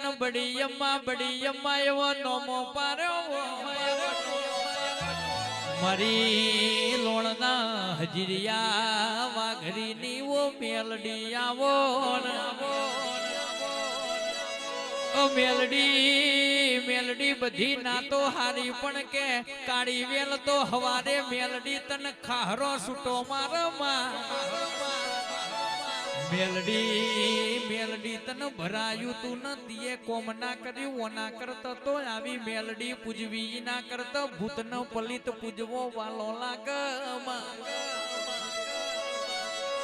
તન બડી અમ્મા એવો નોમો પાર્યો મારી લોણના હજીરિયા વાઘરીની ઓ મેલડી આવો ઓ મેલડી બધી ના તો હારી પણ કે કાળી વેલ તો હવારે મેલડી તન ખારો છૂટો મારમાં મેલડી તન ભરાયું તું નથી એ કોમ ના કર્યું ઓના કરતો તો આવી મેલડી પૂજવી ના કરતો ભૂત ન પલિત પૂજવો વાલો લાગમાં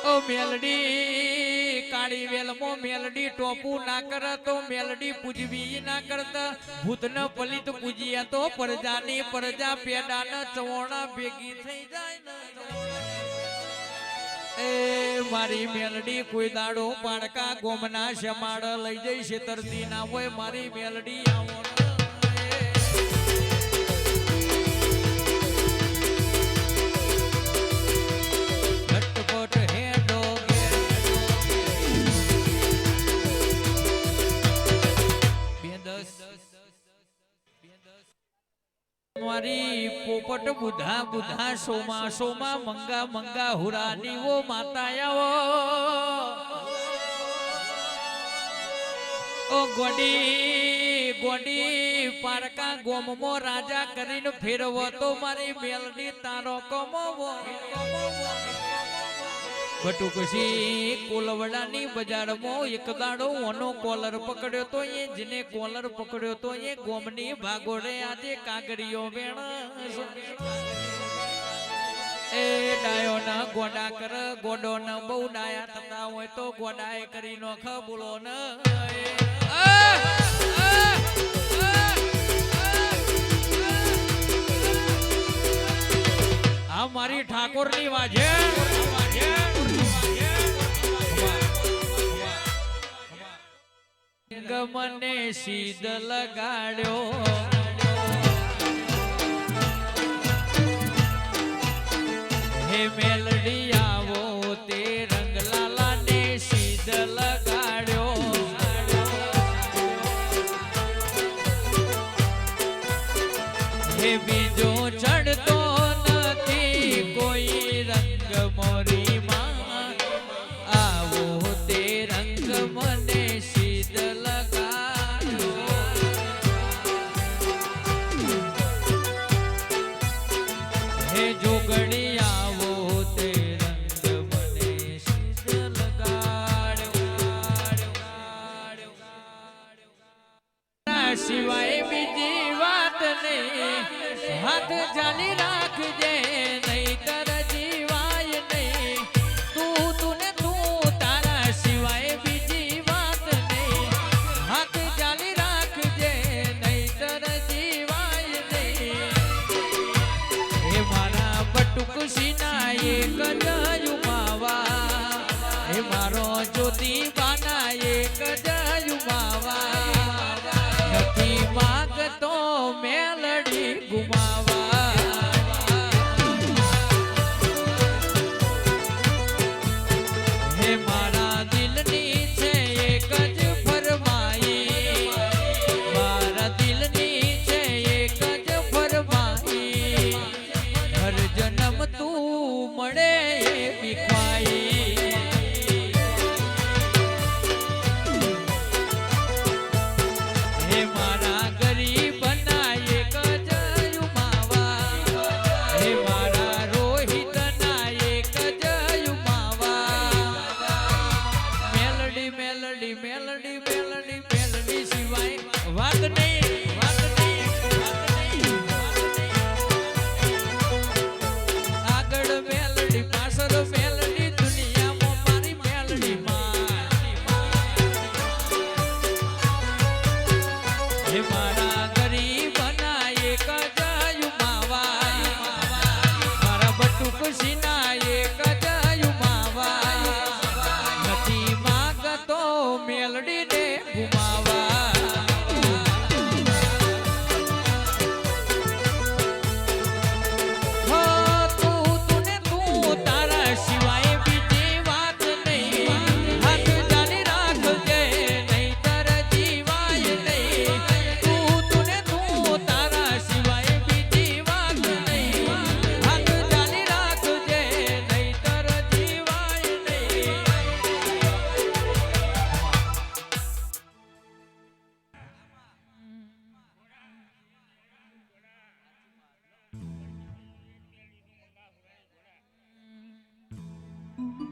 ઓ મેલડી કાળી વેલમો મેલડી ટોપુ ના કરતો મેલડી પૂજવી ના કરતા ભૂત ન પલિત પૂજીએ તો પ્રજાની પ્રજા પેડા ન ચવોણા ભેગી થઈ જાય ને એ મારી મેલડી કોઈ દાડો પાડકા ગોમના શમાડ લઈ જઈ છેતરતી ના હોય મારી મેલડી આવો મારી પોપટ બુધા બુધા સોમા સોમા મંગા મંગા હુરાની ઓ માતાયાઓ ઓ ગોડી પારકા ગોમમો રાજા કરીને ફેરવો તો મારી મેલડી તારો કમવો બટુકસી કોલવડાની બજારમાં એક દાડો ઓનો કોલર પકડ્યો તો એ જેને કોલર પકડ્યો તો એ ગોમની ભાગોડે આજે કાગરીઓ વેણ એ ડાયો ના ગોડા કર ગોડો ન બહુ ડાયા થતા હોય તો ગોડાએ કરી નો ખબુલો ન આ મારી ઠાકોરની વાજે ગમને સીધ લગાડ્યો હે મેલડી આવો તે રંગલાલા ને સીધ લગાડ્યો હે બીજો ચડતો નથી કોઈ રંગ મોરી માં આવો તે રંગ મને જોગણી આવો તે રંગ મને સીધ લગાડ્યો સિવાય બીજી વાત નહીં હાથ જાલી રાખજે નહીં તર જીવાય નહીં તું ને તું તારા સિવાય બીજી વાત નહીં હાથ જાલી રાખજે નહીં તર જીવાય નહીં હે મારા બટુકસીના એક જયુમાવા હે મારો જ્યોતિ બાના એક જયુમાવા નથી માગતો મેલડી ગુમાવા હે મારા દિલની છે એક જ ફરમાઈ મારા દિલની છે એક જ ફરમાઈ હર જન્મ તું મળે ભીખાઈ હે મારા ગરીબ ના એક જયુમાવા હે મારા રોહિત ના એક જયુમાવા મેલડી મેલડી મેલડી મેલડી મેલડી સિવાય વાત નહીં વાત નહીં આગળ મેલડી પાછળ મેલડી દુનિયામાં મારી મેલડી હે મારા ગરીબ ના એક જયુમાવા મારા બટુકસીના એક જયુમાવા નથી માગતો મેલડી ને ગુમાવા સિવાય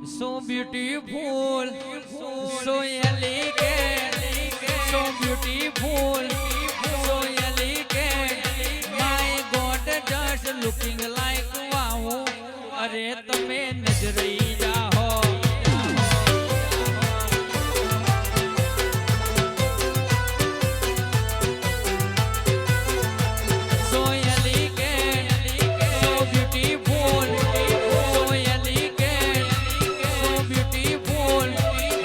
so beautiful, so elegant, so beautiful, so elegant. My God, just looking like wow. अरे तमे नजरी जाओ. So elegant, so beautiful, so elegant, so beautiful.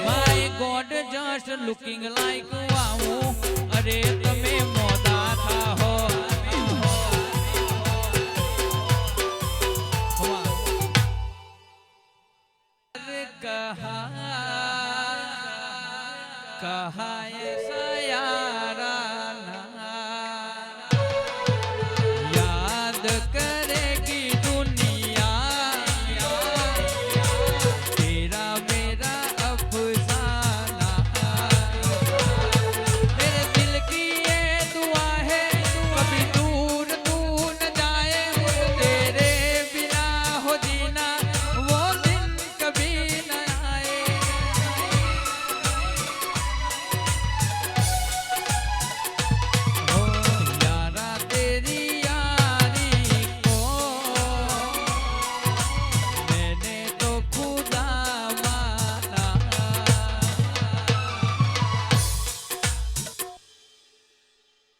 My God, just looking like wow. अरे तमे मोदा था हो. कहा ऐसा यारा याद करेगी दुनिया तेरा मेरा अफसाना. मेरे दिल की ये दुआ है कभी दूर तू न जाए. तेरे बिना हो जीना वो दिन कभी न आए. हो यारा तेरी यारी को मैंने तो खुदा माना.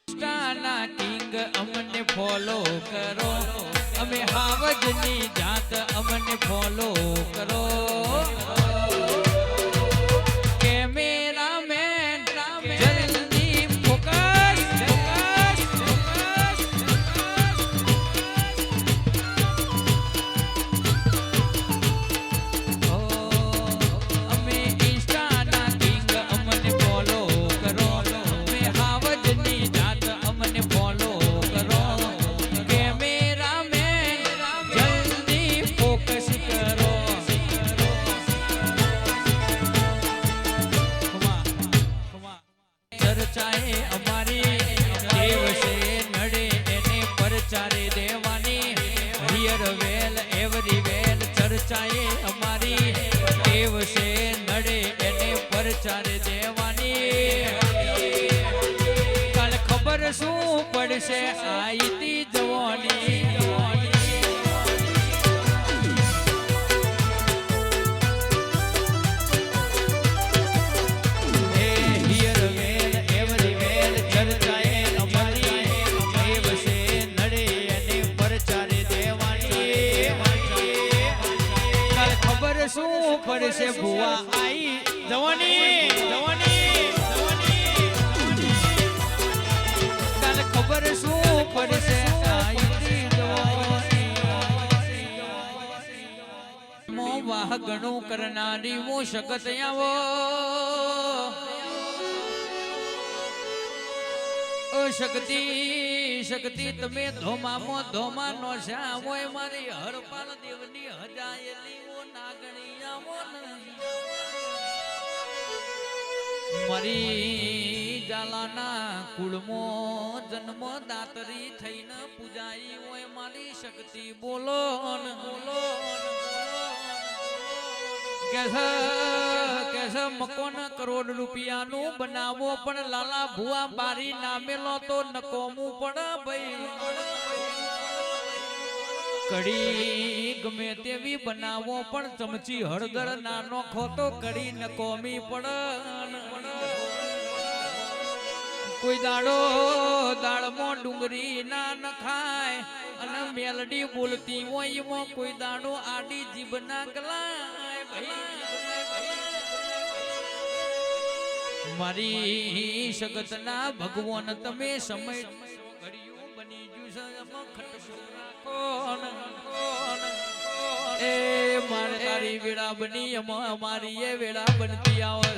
इंस्टाना किंग अमने फॉलो करो. અમે હાવજની જાત અમને ફોલો કરો. કેમેરામેન જલ્દી ફોકસ. અમે ઇન્સ્ટાના કિંગ અમને ફોલો કરો. અમે હાવજની જાત અમને ફોલો કરો. કેમેરામેન જલ્દી ફોકસ કરો. ચર્ચાએ અમારી દેવ છે નડે એને પરચારે દેવાની. હિયર વેલ એવરી વેલ ચર્ચાએ અમારી દેવ છે નડે એને પરચારે દેવાની. કાલ ખબર શું પડશે આઈતી જવાની. શું પડશે ભુવા આઈ જવાની જવાની જવાની. કાલે ખબર શું પડશે આઈ જવાની. મો વાહ ગણું કરનારી હું શકત આવો. ઓ શક્તિ શક્તિ તમે ધોમામો ધોમા નો શ્યામોય મારી હરપાલ દેવની હજાયેલી મારી જાલાના કુળમો જન્મ દાતરી થઈને પૂજાઈ હોય મારી શક્તિ. બોલો બોલો કે મકોન કરોડ રૂપિયાનું બનાવો પણ લાલા ભુવા બારી નામેલો તો નકોમું પણ ભાઈ. કડી ગમે તેવી બનાવો પણ ચમચી હળદર ના નોખો તો કડી નકોમી પણ. કોઈ દાડો દાળમાં ડુંગળી ના નખાય અને મેલડી બોલતી હોય એમાં કોઈ દાડો આડી જીભ ના ગલાય ભાઈ. મારી સગતના ભગવાન તમે સમય ઘડિયું બની ગયું છે. એ મારે તારી વેળા બની અમારી એ વેળા બનતી આવે.